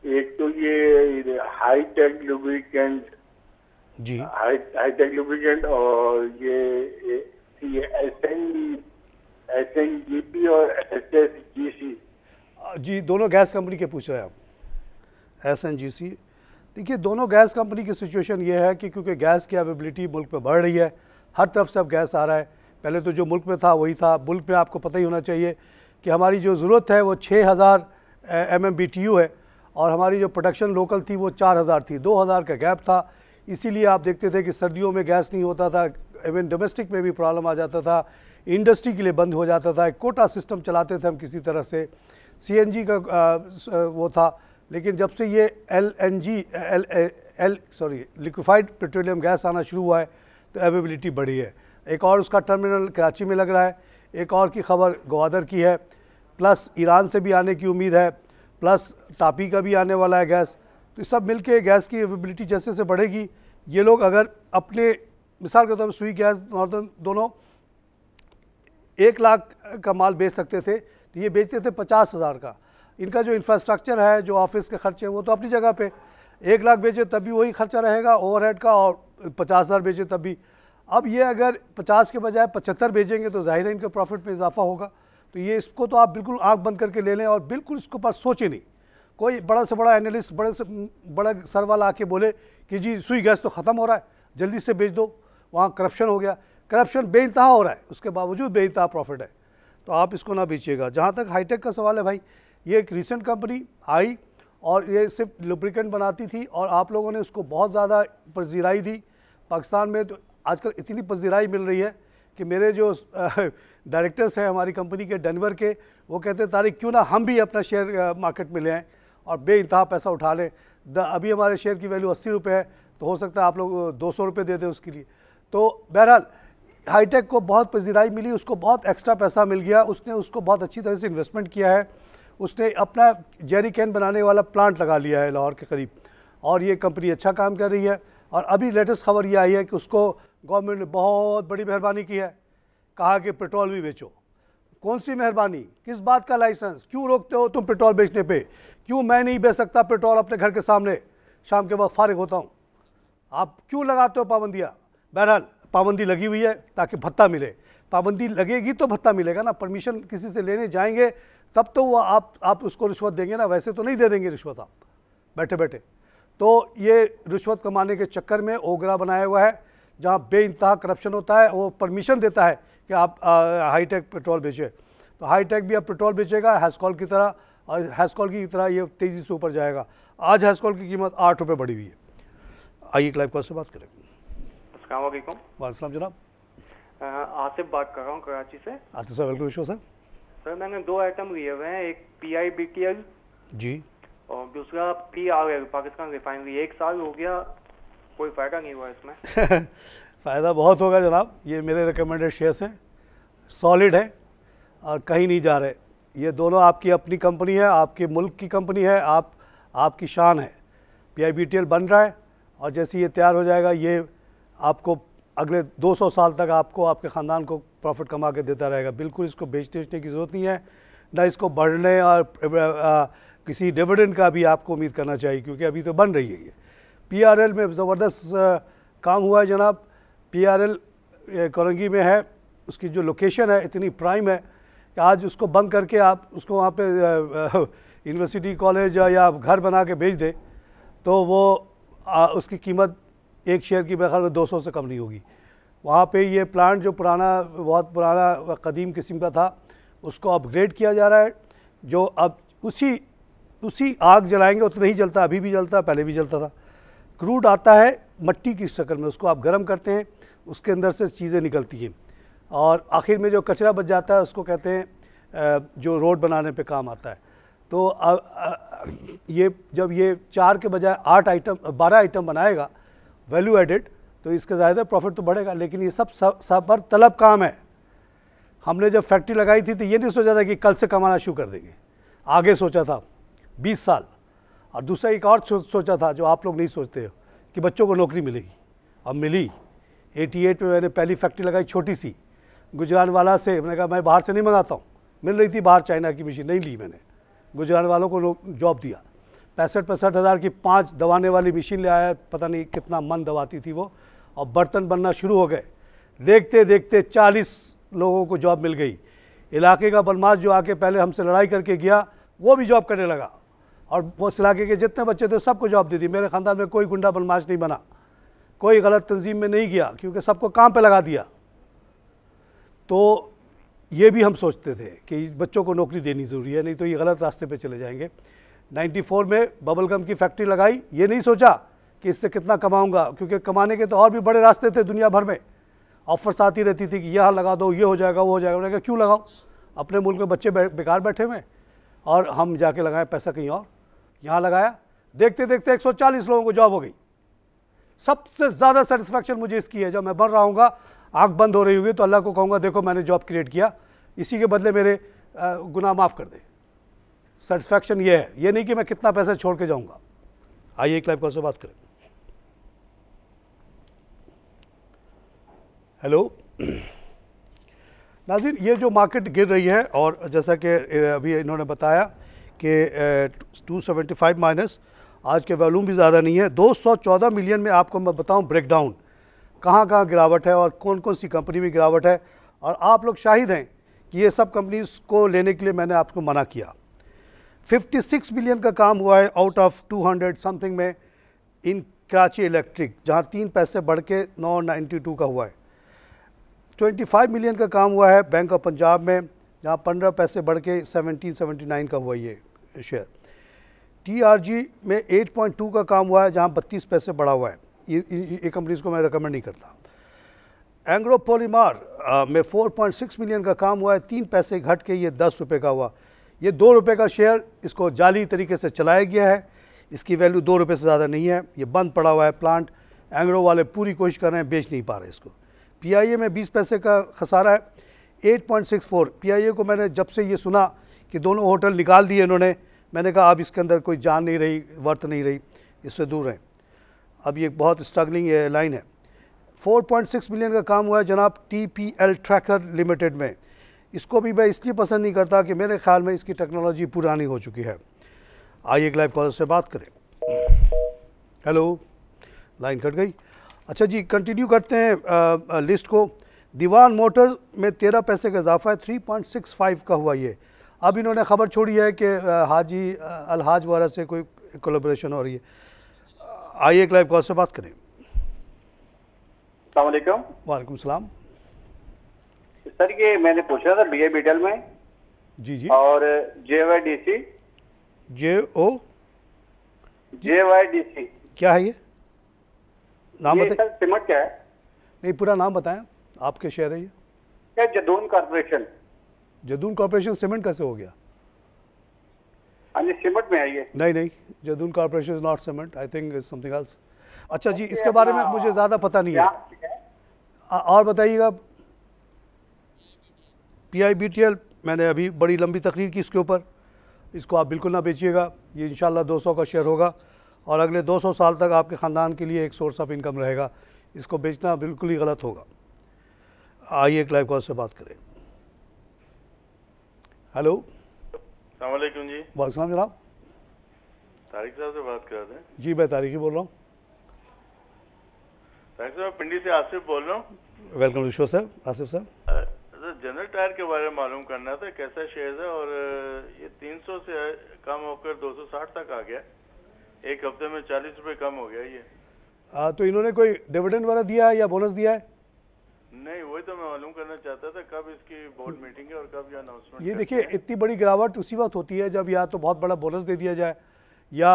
एक तो ये हाईटेक लुब्रिकेंट जी, हाईटेक लुब्रिकेंट और ये SNGP और SSGC जी, दोनों गैस कंपनी के पूछ रहे हैं आप। SNGC देखिए, दोनों गैस कंपनी की सिचुएशन ये है कि क्योंकि गैस की अवेलेबिलिटी मुल्क में बढ़ रही है, हर तरफ से अब गैस आ रहा है। पहले तो जो मुल्क में था वही था। मुल्क में आपको पता ही होना चाहिए कि हमारी जो ज़रूरत है वो 6000 MMBTU है और हमारी जो प्रोडक्शन लोकल थी वो 4000 थी। 2000 का गैप था। इसीलिए आप देखते थे कि सर्दियों में गैस नहीं होता था, इवन डोमेस्टिक में भी प्रॉब्लम आ जाता था, इंडस्ट्री के लिए बंद हो जाता था। एक कोटा सिस्टम चलाते थे हम किसी तरह से। CNG का वो था, लेकिन जब से ये लिक्विफाइड पेट्रोलियम गैस आना शुरू हुआ है तो अवेलेबिलिटी बढ़ी है। एक और उसका टर्मिनल कराची में लग रहा है। एक और की खबर ग्वादर की है, प्लस ईरान से भी आने की उम्मीद है, प्लस टापी का भी आने वाला है गैस। तो सब मिल के गैस की अवेलेबिलिटी जैसे से बढ़ेगी, ये लोग अगर अपने मिसाल के तौर पर सुई गैस नॉर्दर्न दोनों 1 लाख का माल बेच सकते थे तो ये बेचते थे 50,000 का। इनका जो इंफ्रास्ट्रक्चर है, जो ऑफिस के खर्चे हैं, वो तो अपनी जगह पे 1 लाख बेचे तब भी वही खर्चा रहेगा ओवरहेड का, और 50,000 बेचे तब भी। अब ये अगर 50 के बजाय 75 बेचेंगे तो जाहिर है इनके प्रॉफिट में इजाफा होगा। तो ये इसको तो आप बिल्कुल आंख बंद करके ले लें और बिल्कुल इसके ऊपर सोचें नहीं। कोई बड़ा से बड़ा एनालिस्ट, बड़े से बड़ा सर वाला आके बोले कि जी सुई गैस तो ख़त्म हो रहा है, जल्दी से बेच दो, वहाँ करप्शन हो गया। करप्शन बेइंतहा हो रहा है, उसके बावजूद बेइंतहा प्रॉफिट है, तो आप इसको ना बेचिएगा। जहाँ तक हाईटेक का सवाल है भाई, ये एक रिसेंट कंपनी आई और ये सिर्फ लुब्रिकेंट बनाती थी और आप लोगों ने उसको बहुत ज़्यादा पजीराई दी। पाकिस्तान में तो आजकल इतनी पजीराई मिल रही है कि मेरे जो डायरेक्टर्स हैं हमारी कंपनी के डेनवर के, वो कहते हैं तारिक क्यों ना हम भी अपना शेयर मार्केट में ले आएँ और बेइंतहा पैसा उठा लें। अभी हमारे शेयर की वैल्यू 80 रुपये है, तो हो सकता है आप लोग 200 रुपये दे दें उसके लिए। तो बहरहाल हाईटेक को बहुत पजीराई मिली, उसको बहुत एक्स्ट्रा पैसा मिल गया, उसने उसको बहुत अच्छी तरह से इन्वेस्टमेंट किया है। उसने अपना जेरी कैन बनाने वाला प्लांट लगा लिया है लाहौर के करीब, और ये कंपनी अच्छा काम कर रही है। और अभी लेटेस्ट खबर ये आई है कि उसको गवर्नमेंट ने बहुत बड़ी मेहरबानी की है, कहा कि पेट्रोल भी बेचो। कौन सी मेहरबानी, किस बात का लाइसेंस, क्यों रोकते हो तुम पेट्रोल बेचने पे? क्यों मैं नहीं बेच सकता पेट्रोल अपने घर के सामने, शाम के वक्त फारिग होता हूँ? आप क्यों लगाते हो पाबंदियाँ? बहरहाल पाबंदी लगी हुई है ताकि भत्ता मिले। पाबंदी लगेगी तो भत्ता मिलेगा ना। परमिशन किसी से लेने जाएंगे तब तो वो आप उसको रिश्वत देंगे ना, वैसे तो नहीं दे देंगे रिश्वत आप बैठे बैठे। तो ये रिश्वत कमाने के चक्कर में ओगरा बनाया हुआ है, जहाँ बेइंतहा करप्शन होता है। वो परमिशन देता है कि आप हाईटेक पेट्रोल बेचे, तो हाईटेक भी अब पेट्रोल बेचेगा हैस्कॉल की तरह, और हैस्कॉल की तरह ये तेज़ी से ऊपर जाएगा। आज हैस्कॉल की कीमत 8 रुपये बढ़ी हुई है। आइए लाइव कॉल से बात करें। अस्सलाम वालेकुम। वालेकुम जनाब, आसिफ बात कर रहा हूँ कराची से। आतिफ साहब वेलकम विश्व सर। सर मैंने 2 आइटम लिए हुए हैं, एक PIBTL जी और दूसरा PRL पाकिस्तान रिफाइनरी। 1 साल हो गया, कोई फ़ायदा नहीं हुआ इसमें। फ़ायदा बहुत होगा जनाब, ये मेरे रिकमेंडेड शेयर्स हैं, सॉलिड है और कहीं नहीं जा रहे। ये दोनों आपकी अपनी कंपनी है, आपके मुल्क की कंपनी है, आपकी शान है। PIBTL बन रहा है और जैसे ये तैयार हो जाएगा ये आपको अगले 200 साल तक आपको, आपके ख़ानदान को प्रॉफिट कमा के देता रहेगा। बिल्कुल इसको बेचने की ज़रूरत नहीं है, ना इसको बढ़ने और किसी डिविडेंड का भी आपको उम्मीद करना चाहिए, क्योंकि अभी तो बन रही है ये। PRL में ज़बरदस्त काम हुआ है जनाब। PRL कोरंगी में है, उसकी जो लोकेशन है इतनी प्राइम है कि आज उसको बंद करके आप उसको वहाँ पे यूनिवर्सिटी कॉलेज या घर बना के बेच दे तो वो उसकी कीमत एक शेयर की मेरे ख्याल में 200 से कम नहीं होगी। वहाँ पे ये प्लांट जो बहुत पुराना कदीम किस्म का था, उसको अपग्रेड किया जा रहा है, जो अब उसी आग जलाएंगे उतना ही जलता, अभी भी जलता, पहले भी जलता था। क्रूड आता है मट्टी की शक्ल में, उसको आप गर्म करते हैं, उसके अंदर से चीज़ें निकलती हैं और आखिर में जो कचरा बच जाता है उसको कहते हैं जो रोड बनाने पे काम आता है। तो ये जब ये 4 के बजाय 12 आइटम बनाएगा वैल्यू एडेड, तो इसका ज़्यादा प्रॉफिट तो बढ़ेगा। लेकिन ये सब सबर तलब काम है। हमने जब फैक्ट्री लगाई थी तो ये नहीं सोचा था कि कल से कमाना शुरू कर देंगे, आगे सोचा था 20 साल। और दूसरा एक और सोचा था जो आप लोग नहीं सोचते हो कि बच्चों को नौकरी मिलेगी, अब मिली। 88 में मैंने पहली फैक्ट्री लगाई, छोटी सी, गुजरानवाला से। मैंने कहा मैं बाहर से नहीं मंगाता हूँ, मिल रही थी बाहर चाइना की मशीन, नहीं ली मैंने, गुजरानवालों को जॉब दिया। 65-65 हज़ार की 5 दबाने वाली मशीन ले आया, पता नहीं कितना मन दबाती थी वो, और बर्तन बनना शुरू हो गए। देखते देखते 40 लोगों को जॉब मिल गई। इलाके का बदमाश जो आके पहले हमसे लड़ाई करके गया वो भी जॉब करने लगा, और वो इस इलाके के जितने बच्चे थे सबको जॉब दे दी। मेरे ख़ानदान में कोई गुंडा बदमाश नहीं बना, कोई गलत तंजीम में नहीं गया, क्योंकि सबको काम पे लगा दिया। तो ये भी हम सोचते थे कि बच्चों को नौकरी देनी ज़रूरी है, नहीं तो ये गलत रास्ते पे चले जाएंगे। 94 में बबल गम की फैक्ट्री लगाई, ये नहीं सोचा कि इससे कितना कमाऊंगा, क्योंकि कमाने के तो और भी बड़े रास्ते थे दुनिया भर में। ऑफर्स आती रहती थी कि यहाँ लगा दो, ये हो जाएगा, वो हो जाएगा। मैंने कहा क्यों लगाओ, अपने मुल्क में बच्चे बेकार बैठे हुए और हम जाके लगाएं पैसा कहीं और। यहाँ लगाया, देखते देखते 140 लोगों को जॉब हो गई। सबसे ज़्यादा सेटिस्फैक्शन मुझे इसकी है, जब मैं बढ़ रहा हूँगा, आँख बंद हो रही होगी, तो अल्लाह को कहूँगा देखो मैंने जॉब क्रिएट किया, इसी के बदले मेरे गुनाह माफ़ कर दे। सेटिस्फैक्शन ये है, ये नहीं कि मैं कितना पैसा छोड़ के जाऊँगा। आइए एक लाइव कॉल से बात करें। हेलो नाज़रीन, ये जो मार्केट गिर रही है, और जैसा कि अभी इन्होंने बताया कि 275 माइनस, आज के वॉल्यूम भी ज़्यादा नहीं है। 214 मिलियन में आपको मैं बताऊं ब्रेकडाउन कहाँ कहाँ गिरावट है और कौन कौन सी कंपनी में गिरावट है, और आप लोग शाहिद हैं कि ये सब कंपनीज़ को लेने के लिए मैंने आपको मना किया। 56 मिलियन का काम हुआ है आउट ऑफ 200 समथिंग में इन कराची इलेक्ट्रिक, जहाँ 3 पैसे बढ़ के 992 का हुआ है। 25 मिलियन का काम हुआ है बैंक ऑफ पंजाब में, जहाँ 15 पैसे बढ़ के 1779 का हुआ ये शेयर। TRG में 8.2 का काम हुआ है, जहाँ 32 पैसे बढ़ा हुआ है। ये कंपनीज़ को मैं रिकमेंड नहीं करता। एंग्रो पॉलीमर में 4.6 मिलियन का काम हुआ है, 3 पैसे घट के ये 10 रुपये का हुआ। ये 2 रुपये का शेयर, इसको जाली तरीके से चलाया गया है, इसकी वैल्यू 2 रुपये से ज़्यादा नहीं है। ये बंद पड़ा हुआ है प्लांट, एंग्रो वाले पूरी कोशिश कर रहे हैं, बेच नहीं पा रहे इसको। PIA में 20 पैसे का खसारा है, 8.64। PIA को मैंने जब से ये सुना कि दोनों होटल निकाल दिए इन्होंने, मैंने कहा अब इसके अंदर कोई जान नहीं रही, वर्थ नहीं रही, इससे दूर रहें। अब ये बहुत स्ट्रगलिंग लाइन है। 4.6 मिलियन का काम हुआ है जनाब TPL ट्रैकर लिमिटेड में। इसको भी मैं इसलिए पसंद नहीं करता कि मेरे ख्याल में इसकी टेक्नोलॉजी पुरानी हो चुकी है। आइए एक लाइव कॉलर से बात करें। हेलो, लाइन कट गई। अच्छा जी, कंटिन्यू करते हैं लिस्ट को। दीवान मोटर्स में 13 पैसे का इजाफा है, 3.65 का हुआ ये। अब इन्होंने खबर छोड़ी है कि हाजी अलहाज वाला से कोई कोलैबोरेशन हो रही है। आइए एक लाइव कॉल से बात करें। अस्सलामुअलैकुम। वालेकुम सलाम। सर ये मैंने पूछा था BA बीटल में जी जी, और JYDC क्या है ये नाम बताइए। सर सिमट क्या है? नहीं, पूरा नाम बताएं, आपके शेयर है ये। क्या Jadoon corporation? Jadoon corporation cement कैसे हो गया? हाँ जी, सिमट में है ये। नहीं, Jadoon corporation is not cement, I think is something else. अच्छा जी, इसके बारे में मुझे ज़्यादा पता नहीं है, और बताइएगा। PIBTL मैंने अभी बड़ी लंबी तकरीर की इसके ऊपर, इसको आप बिल्कुल ना बेचिएगा। ये इंशाल्लाह 200 का शेयर होगा और अगले 200 साल तक आपके ख़ानदान के लिए एक सोर्स ऑफ इनकम रहेगा। इसको बेचना बिल्कुल ही गलत होगा। आइए एक लाइव कॉल से बात करें। हेलो, अस्सलाम वालेकुम जी। वालेकुम जनाब। तारिक साहब से बात कर रहे हैं? जी, मैं तारिक ही बोल रहा हूँ। तारिक साहब, पिंडी से आसिफ बोल रहा हूँ। Welcome to show sir, Asif साहब। जनरल टायर के बारे में मालूम करना था, कैसा शेयर है, और ये 300 से कम होकर 260 तक आ गया, एक हफ्ते में 40 रुपए कम हो गया ये। तो इन्होंने कोई डिविडेंड वाला दिया है या बोनस दिया है? नहीं, वही तो मैं मालूम करना चाहता था, कब इसकी बोर्ड मीटिंग है और कब ये अनाउंसमेंट। ये देखिए, इतनी बड़ी गिरावट उसी वक्त होती है जब या तो बहुत बड़ा बोनस दे दिया जाए या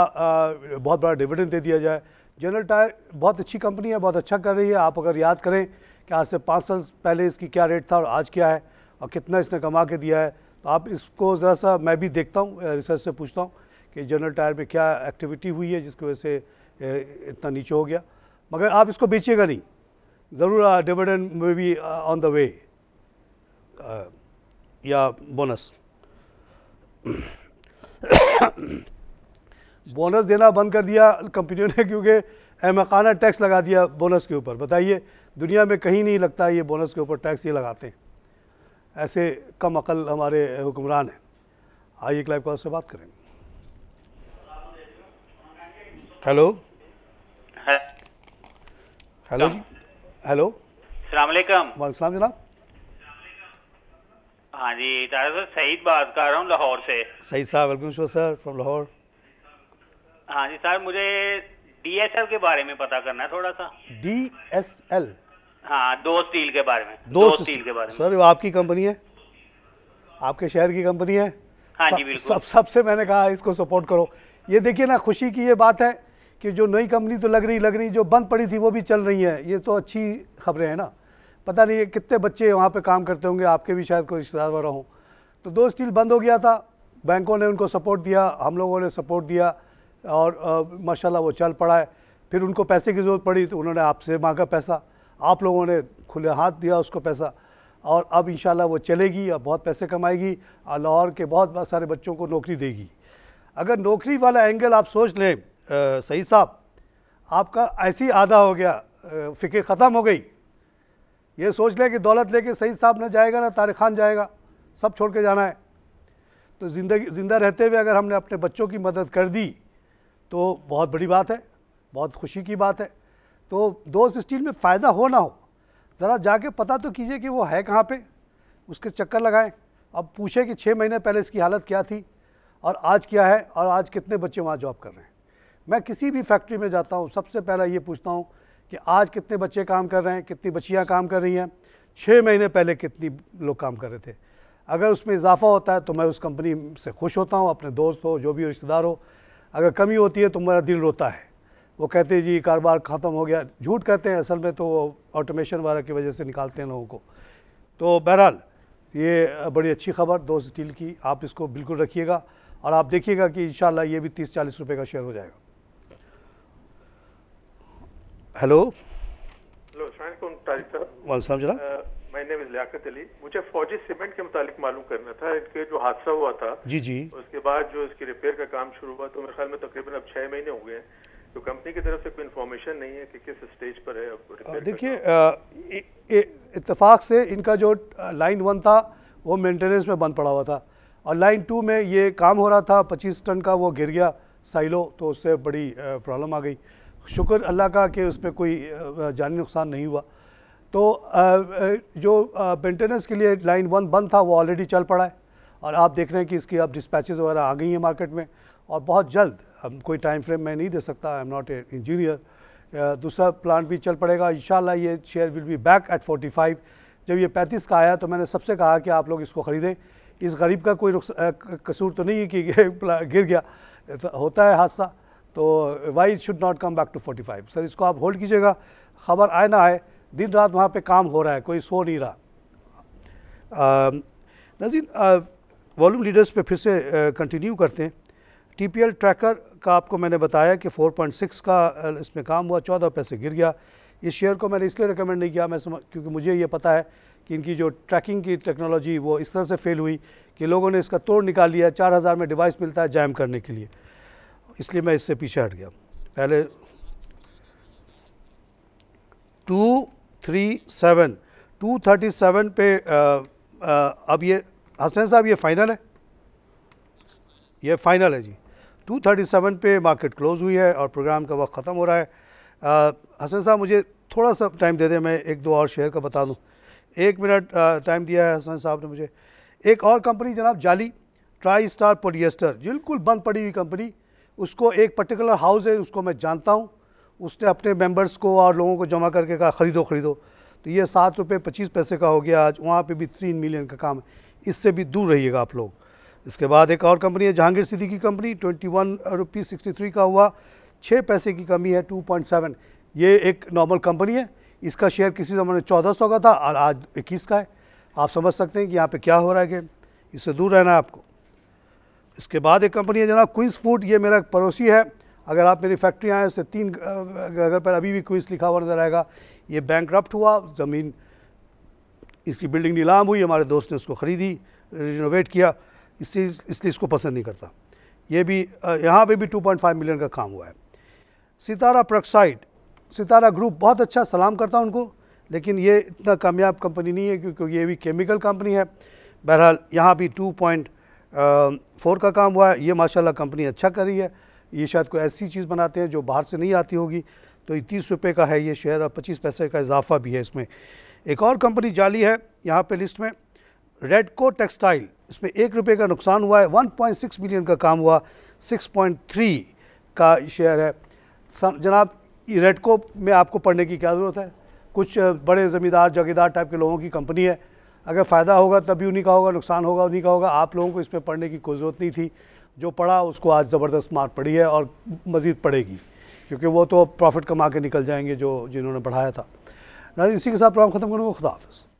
बहुत बड़ा डिविडेंड दे दिया जाए। जनरल टायर बहुत अच्छी कंपनी है, बहुत अच्छा कर रही है। आप अगर याद करें कि आज से 5 साल पहले इसकी क्या रेट था और आज क्या है और कितना इसने कमा के दिया है, तो आप इसको ज़रा सा, मैं भी देखता हूँ, रिसर्च से पूछता हूँ कि जनरल टायर में क्या एक्टिविटी हुई है जिसकी वजह से इतना नीचे हो गया। मगर आप इसको बेचिएगा नहीं, ज़रूर डिविडेंड में भी ऑन द वे या बोनस। बोनस देना बंद कर दिया कंपनियों ने क्योंकि अहमकाना टैक्स लगा दिया बोनस के ऊपर। बताइए, दुनिया में कहीं नहीं लगता ये बोनस के ऊपर टैक्स, ये लगाते हैं। ऐसे कम अकल हमारे हुक्मरान हैं। आइए एक लाइव कॉल से बात करें। हेलो, हेलो जी, हेलो, अस्सलाम वालेकुम। वालेकुम जनाब। हाँ जी, सर सईद बात कर रहा हूँ लाहौर से। सईद साहब, वेलकम सर फ्रॉम लाहौर। हाँ जी सर, मुझे DSL के बारे में पता करना है थोड़ा सा। DSL? हाँ, दो स्टील के बारे में। दो स्टील के बारे में। सर, वो आपकी कंपनी है, आपके शहर की कंपनी है। हाँ जी बिल्कुल। सबसे मैंने कहा इसको सपोर्ट करो। ये देखिए ना, खुशी की ये बात है कि जो नई कंपनी तो लग रही, जो बंद पड़ी थी वो भी चल रही है। ये तो अच्छी खबरें हैं ना। पता नहीं कितने बच्चे वहाँ पे काम करते होंगे, आपके भी शायद कोई रिश्तेदार वगैरह हों। तो दो स्टील बंद हो गया था, बैंकों ने उनको सपोर्ट दिया, हम लोगों ने सपोर्ट दिया और माशाल्लाह वो चल पड़ा है। फिर उनको पैसे की ज़रूरत पड़ी तो उन्होंने आपसे मांगा पैसा, आप लोगों ने खुले हाथ दिया उसको पैसा, और अब इंशाल्लाह वो चलेगी और बहुत पैसे कमाएगी और लाहौर के बहुत सारे बच्चों को नौकरी देगी। अगर नौकरी वाला एंगल आप सोच लें सही साहब, आपका ऐसी आधा हो गया, फ़िक्र ख़त्म हो गई। ये सोच लें कि दौलत लेके सईद साहब न जाएगा ना तारिक खान जाएगा, सब छोड़ के जाना है। तो ज़िंदा रहते हुए अगर हमने अपने बच्चों की मदद कर दी तो बहुत बड़ी बात है, बहुत खुशी की बात है। तो दोस्त स्टील में फ़ायदा हो ना हो, ज़रा जाके पता तो कीजिए कि वो है कहाँ पे, उसके चक्कर लगाएं। अब पूछे कि 6 महीने पहले इसकी हालत क्या थी और आज क्या है, और आज कितने बच्चे वहाँ जॉब कर रहे हैं। मैं किसी भी फैक्ट्री में जाता हूँ, सबसे पहला ये पूछता हूँ कि आज कितने बच्चे काम कर रहे हैं, कितनी बच्चियाँ काम कर रही हैं, 6 महीने पहले कितनी लोग काम कर रहे थे। अगर उसमें इजाफा होता है तो मैं उस कंपनी से खुश होता हूँ, अपने दोस्त हो, जो भी रिश्तेदार हो। अगर कमी होती है तो मेरा दिल रोता है। वो कहते हैं जी कारोबार ख़त्म हो गया, झूठ कहते हैं, असल में तो वो ऑटोमेशन वाला की वजह से निकालते हैं लोगों को। तो बहरहाल ये बड़ी अच्छी खबर दोस्त स्टील की, आप इसको बिल्कुल रखिएगा और आप देखिएगा कि इंशाल्लाह ये भी 30-40 रुपये का शेयर हो जाएगा। हेलो, वालेकुम तारिक साहब। वालेकुम जनाब। My name is Liaquat Ali. मुझे फौजी सीमेंट के मुतालिक मालूम करना था। इनके जो हादसा हुआ था जी जी, उसके बाद जो इसकी रिपेयर का काम शुरू हुआ, तो मेरे ख्याल में तकरीबन अब 6 महीने हो गए हैं, तो कंपनी की तरफ से कोई इन्फॉर्मेशन नहीं है कि किस स्टेज पर है अब। देखिए इत्तेफाक से इनका जो लाइन 1 था वो मेंटेनेंस में बंद पड़ा हुआ था, और लाइन 2 में ये काम हो रहा था 25 टन का, वो गिर गया साइलो, तो उससे बड़ी प्रॉब्लम आ गई। शुक्र अल्लाह का कि उस पर कोई जानी नुकसान नहीं हुआ। तो जो मेंटेनेंस के लिए लाइन 1 बंद था वो ऑलरेडी चल पड़ा है, और आप देख रहे हैं कि इसकी अब डिस्पैचेस वगैरह आ गई हैं मार्केट में, और बहुत जल्द, अब कोई टाइम फ्रेम मैं नहीं दे सकता, I am not a engineer, दूसरा प्लांट भी चल पड़ेगा इंशाल्लाह। ये share will be back at 45। जब ये 35 का आया तो मैंने सबसे कहा कि आप लोग इसको ख़रीदें, इस गरीब का कोई कसूर तो नहीं है कि गिर गया, होता है हादसा, तो why should not come back to 45। Sir इसको आप होल्ड कीजिएगा, ख़बर आए ना आए, दिन रात वहाँ पे काम हो रहा है, कोई सो नहीं रहा। नाज़रीन, वॉल्यूम लीडर्स पे फिर से कंटिन्यू करते हैं। टीपीएल ट्रैकर का आपको मैंने बताया कि 4.6 का इसमें काम हुआ, 14 पैसे गिर गया। इस शेयर को मैंने इसलिए रिकमेंड नहीं किया, क्योंकि मुझे ये पता है कि इनकी जो ट्रैकिंग की टेक्नोलॉजी वो इस तरह से फेल हुई कि लोगों ने इसका तोड़ निकाल लिया। 4000 में डिवाइस मिलता है जैम करने के लिए, इसलिए मैं इससे पीछे हट गया। पहले 237 पे अब ये हसन साहब ये फाइनल है, ये फाइनल है जी। 237 पे मार्केट क्लोज हुई है और प्रोग्राम का वक्त ख़त्म हो रहा है। हसन साहब मुझे थोड़ा सा टाइम दे दें, मैं 1-2 और शेयर का बता दूं। 1 मिनट टाइम दिया है हसन साहब ने मुझे। एक और कंपनी जनाब जाली, ट्राई स्टार पॉलिएस्टर, बिल्कुल बंद पड़ी हुई कंपनी, उसको एक पर्टिकुलर हाउस है, उसको मैं जानता हूँ, उसने अपने मेंबर्स को और लोगों को जमा करके कहा ख़रीदो ख़रीदो, तो ये 7 रुपये 25 पैसे का हो गया आज। वहाँ पे भी 3 मिलियन का काम है, इससे भी दूर रहिएगा आप लोग। इसके बाद एक और कंपनी है जहांगीर सिद्दीकी की कंपनी, 21 रुपीज़ 63 का हुआ, 6 पैसे की कमी है, 2.7। ये एक नॉर्मल कंपनी है, इसका शेयर किसी ज़माने 1400 का था और आज 21 का है। आप समझ सकते हैं कि यहाँ पे क्या हो रहा है कि इससे दूर रहना है आपको। इसके बाद एक कंपनी है जनाब क्वींस फूड, ये मेरा पड़ोसी है, अगर आप मेरी फैक्ट्री आए उससे 3 घर पर अभी भी क्वींस लिखा हुआ नज़र आएगा। ये बैंकरप्ट हुआ, ज़मीन इसकी बिल्डिंग नीलाम हुई, हमारे दोस्त ने उसको ख़रीदी, रिनोवेट किया, इसलिए इसको पसंद नहीं करता। ये भी यहाँ पे भी 2.5 मिलियन का काम हुआ है। सितारा प्रोक्साइड, सितारा ग्रुप बहुत अच्छा, सलाम करता हूँ उनको, लेकिन ये इतना कामयाब कंपनी नहीं है क्योंकि ये भी केमिकल कंपनी है। बहरहाल यहाँ भी 2.4 का काम हुआ है। ये माशाल्लाह कंपनी अच्छा कर रही है, ये शायद कोई ऐसी चीज़ बनाते हैं जो बाहर से नहीं आती होगी, तो 30 रुपये का है ये शेयर और 25 पैसे का इजाफा भी है इसमें। एक और कंपनी जाली है यहाँ पे लिस्ट में, रेडको टेक्सटाइल, इसमें 1 रुपये का नुकसान हुआ है, 1.6 मिलियन का काम हुआ, 6.3 का शेयर है। जनाब रेडको में आपको पढ़ने की क्या ज़रूरत है, कुछ बड़े ज़मींदार जागीरदार टाइप के लोगों की कंपनी है, अगर फ़ायदा होगा तभी उन्हीं का होगा, नुकसान होगा उन्हीं का होगा। आप लोगों को इस पर पढ़ने की कोई ज़रूरत नहीं थी, जो पढ़ा उसको आज ज़बरदस्त मार पड़ी है और मज़ीद पड़ेगी, क्योंकि वो तो प्रॉफिट कमा के निकल जाएंगे जो जिन्होंने बढ़ाया था। ना इसी के साथ प्रोग्राम ख़त्म करूँगा। खुदा हाफ़िज़।